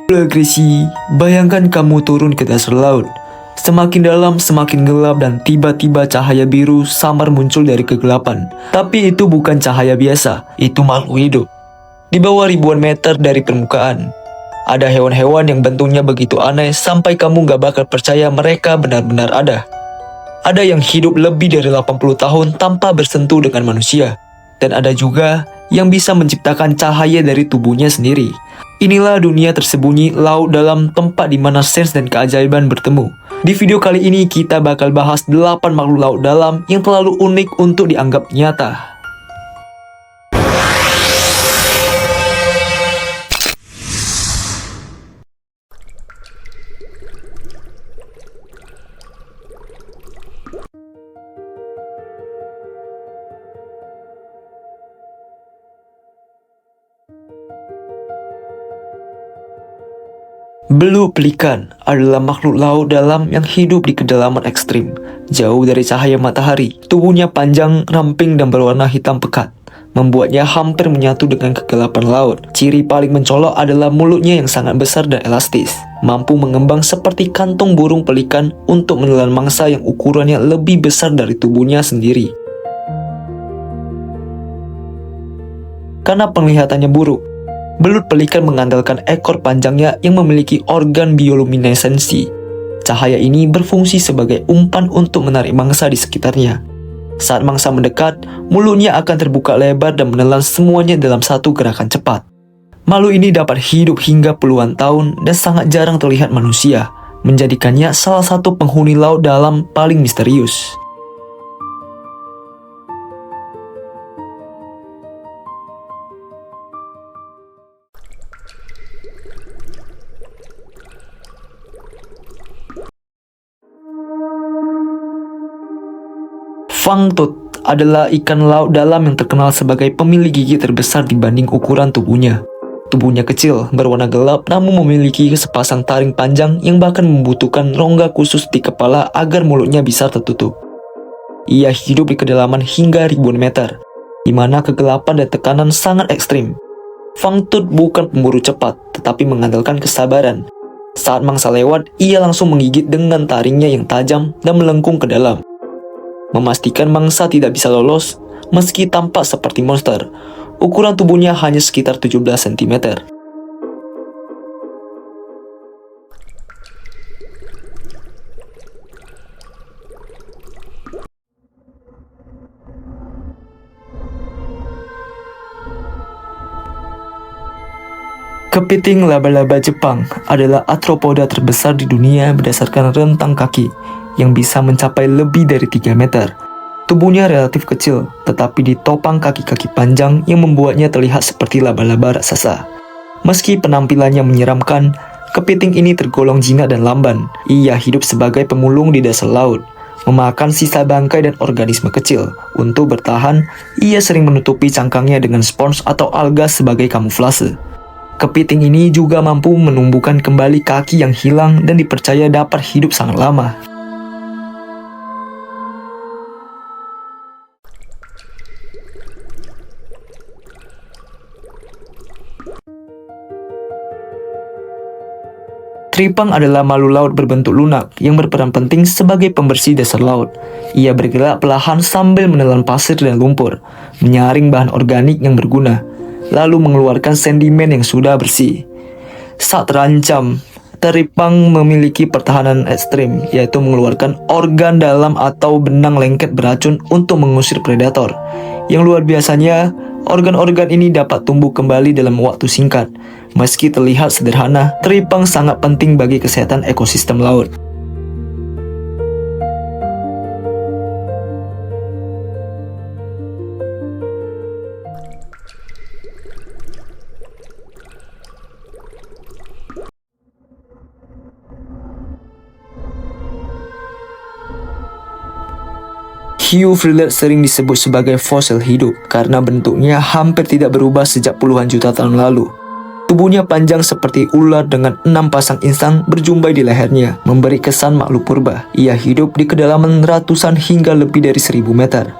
Agresi, bayangkan kamu turun ke dasar laut. Semakin dalam, semakin gelap dan tiba-tiba cahaya biru samar muncul dari kegelapan. Tapi itu bukan cahaya biasa, itu makhluk hidup. Di bawah ribuan meter dari permukaan, ada hewan-hewan yang bentuknya begitu aneh sampai kamu gak bakal percaya mereka benar-benar ada. Ada yang hidup lebih dari 80 tahun tanpa bersentuh dengan manusia. Dan ada juga yang bisa menciptakan cahaya dari tubuhnya sendiri. Inilah dunia tersembunyi laut dalam, tempat di mana sains dan keajaiban bertemu. Di video kali ini kita bakal bahas 8 makhluk laut dalam yang terlalu unik untuk dianggap nyata. Belut pelikan adalah makhluk laut dalam yang hidup di kedalaman ekstrim, jauh dari cahaya matahari. Tubuhnya panjang, ramping, dan berwarna hitam pekat, membuatnya hampir menyatu dengan kegelapan laut. Ciri paling mencolok adalah mulutnya yang sangat besar dan elastis, mampu mengembang seperti kantong burung pelikan untuk menelan mangsa yang ukurannya lebih besar dari tubuhnya sendiri. Karena penglihatannya buruk, belut pelikan mengandalkan ekor panjangnya yang memiliki organ bioluminesensi. Cahaya ini berfungsi sebagai umpan untuk menarik mangsa di sekitarnya. Saat mangsa mendekat, mulutnya akan terbuka lebar dan menelan semuanya dalam satu gerakan cepat. Makhluk ini dapat hidup hingga puluhan tahun dan sangat jarang terlihat manusia, menjadikannya salah satu penghuni laut dalam paling misterius. Fangtooth adalah ikan laut dalam yang terkenal sebagai pemilik gigi terbesar dibanding ukuran tubuhnya. Tubuhnya kecil, berwarna gelap, namun memiliki sepasang taring panjang yang bahkan membutuhkan rongga khusus di kepala agar mulutnya bisa tertutup. Ia hidup di kedalaman hingga ribuan meter, di mana kegelapan dan tekanan sangat ekstrim. Fangtooth bukan pemburu cepat, tetapi mengandalkan kesabaran. Saat mangsa lewat, ia langsung menggigit dengan taringnya yang tajam dan melengkung ke dalam, memastikan mangsa tidak bisa lolos. Meski tampak seperti monster, ukuran tubuhnya hanya sekitar 17 cm. Kepiting laba-laba Jepang adalah arthropoda terbesar di dunia berdasarkan rentang kaki yang bisa mencapai lebih dari 3 meter. Tubuhnya relatif kecil, tetapi ditopang kaki-kaki panjang yang membuatnya terlihat seperti laba-laba raksasa. Meski penampilannya menyeramkan, kepiting ini tergolong jinak dan lamban. Ia hidup sebagai pemulung di dasar laut, memakan sisa bangkai dan organisme kecil. Untuk bertahan, ia sering menutupi cangkangnya dengan spons atau alga sebagai kamuflase. Kepiting ini juga mampu menumbuhkan kembali kaki yang hilang dan dipercaya dapat hidup sangat lama. Tripang adalah makhluk laut berbentuk lunak yang berperan penting sebagai pembersih dasar laut. Ia bergerak perlahan sambil menelan pasir dan lumpur, menyaring bahan organik yang berguna, lalu mengeluarkan sedimen yang sudah bersih. Saat terancam, teripang memiliki pertahanan ekstrim, yaitu mengeluarkan organ dalam atau benang lengket beracun untuk mengusir predator. Yang luar biasanya, organ-organ ini dapat tumbuh kembali dalam waktu singkat. Meski terlihat sederhana, teripang sangat penting bagi kesehatan ekosistem laut. Hiu Freelet sering disebut sebagai fosil hidup karena bentuknya hampir tidak berubah sejak puluhan juta tahun lalu. Tubuhnya panjang seperti ular dengan 6 pasang insang berjumpai di lehernya, memberi kesan makhluk purba. Ia hidup di kedalaman ratusan hingga lebih dari 1000 meter.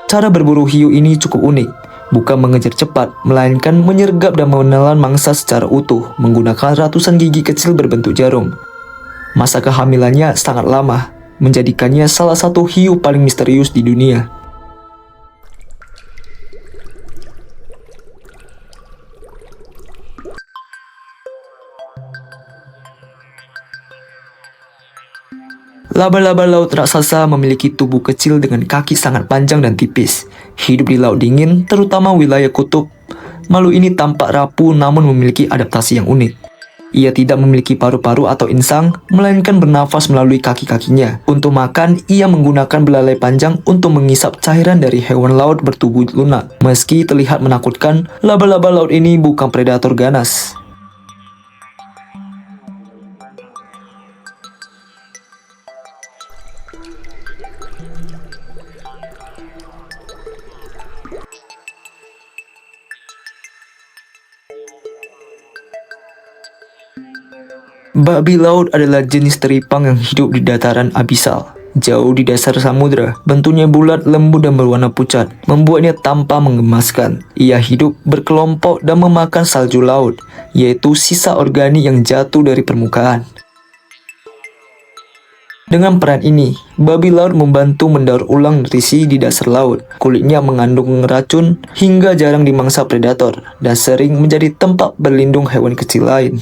Cara berburu hiu ini cukup unik. bukan mengejar cepat, melainkan menyergap dan menelan mangsa secara utuh menggunakan ratusan gigi kecil berbentuk jarum. Masa kehamilannya sangat lama, menjadikannya salah satu hiu paling misterius di dunia. Laba-laba laut raksasa memiliki tubuh kecil dengan kaki sangat panjang dan tipis. Hidup di laut dingin, terutama wilayah kutub. Makhluk ini tampak rapuh namun memiliki adaptasi yang unik. Ia tidak memiliki paru-paru atau insang, melainkan bernafas melalui kaki-kakinya. Untuk makan, ia menggunakan belalai panjang untuk mengisap cairan dari hewan laut bertubuh lunak. Meski terlihat menakutkan, laba-laba laut ini bukan predator ganas. Babi laut adalah jenis teripang yang hidup di dataran abisal, jauh di dasar samudera. Bentuknya bulat, lembut, dan berwarna pucat, membuatnya tampak menggemaskan. Ia hidup berkelompok dan memakan salju laut, yaitu sisa organik yang jatuh dari permukaan. Dengan peran ini, babi laut membantu mendaur ulang nutrisi di dasar laut. Kulitnya mengandung racun hingga jarang dimangsa predator, dan sering menjadi tempat berlindung hewan kecil lain.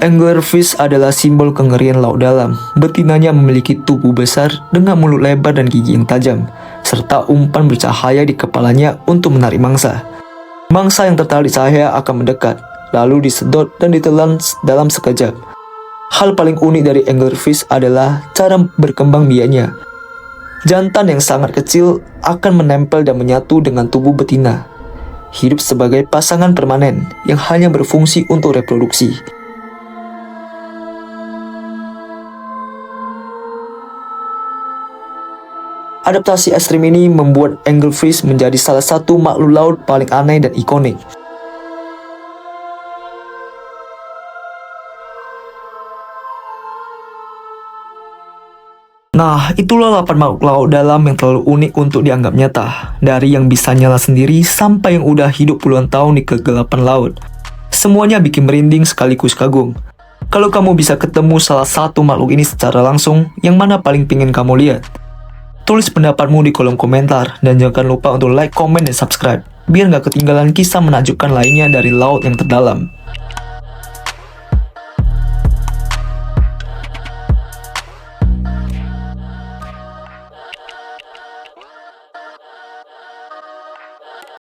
Anglerfish adalah simbol kengerian laut dalam. Betinanya memiliki tubuh besar dengan mulut lebar dan gigi yang tajam, serta umpan bercahaya di kepalanya untuk menarik mangsa. Mangsa yang tertarik cahaya akan mendekat, lalu disedot dan ditelan dalam sekejap. Hal paling unik dari anglerfish adalah cara berkembang biaknya. Jantan yang sangat kecil akan menempel dan menyatu dengan tubuh betina, hidup sebagai pasangan permanen yang hanya berfungsi untuk reproduksi. Adaptasi ekstrim ini membuat anglerfish menjadi salah satu makhluk laut paling aneh dan ikonik. Nah, itulah 8 makhluk laut dalam yang terlalu unik untuk dianggap nyata. Dari yang bisa nyala sendiri sampai yang udah hidup puluhan tahun di kegelapan laut. Semuanya bikin merinding sekaligus kagum. Kalau kamu bisa ketemu salah satu makhluk ini secara langsung, yang mana paling pengen kamu lihat? Tulis pendapatmu di kolom komentar, dan jangan lupa untuk like, komen, dan subscribe, biar nggak ketinggalan kisah menakjubkan lainnya dari laut yang terdalam.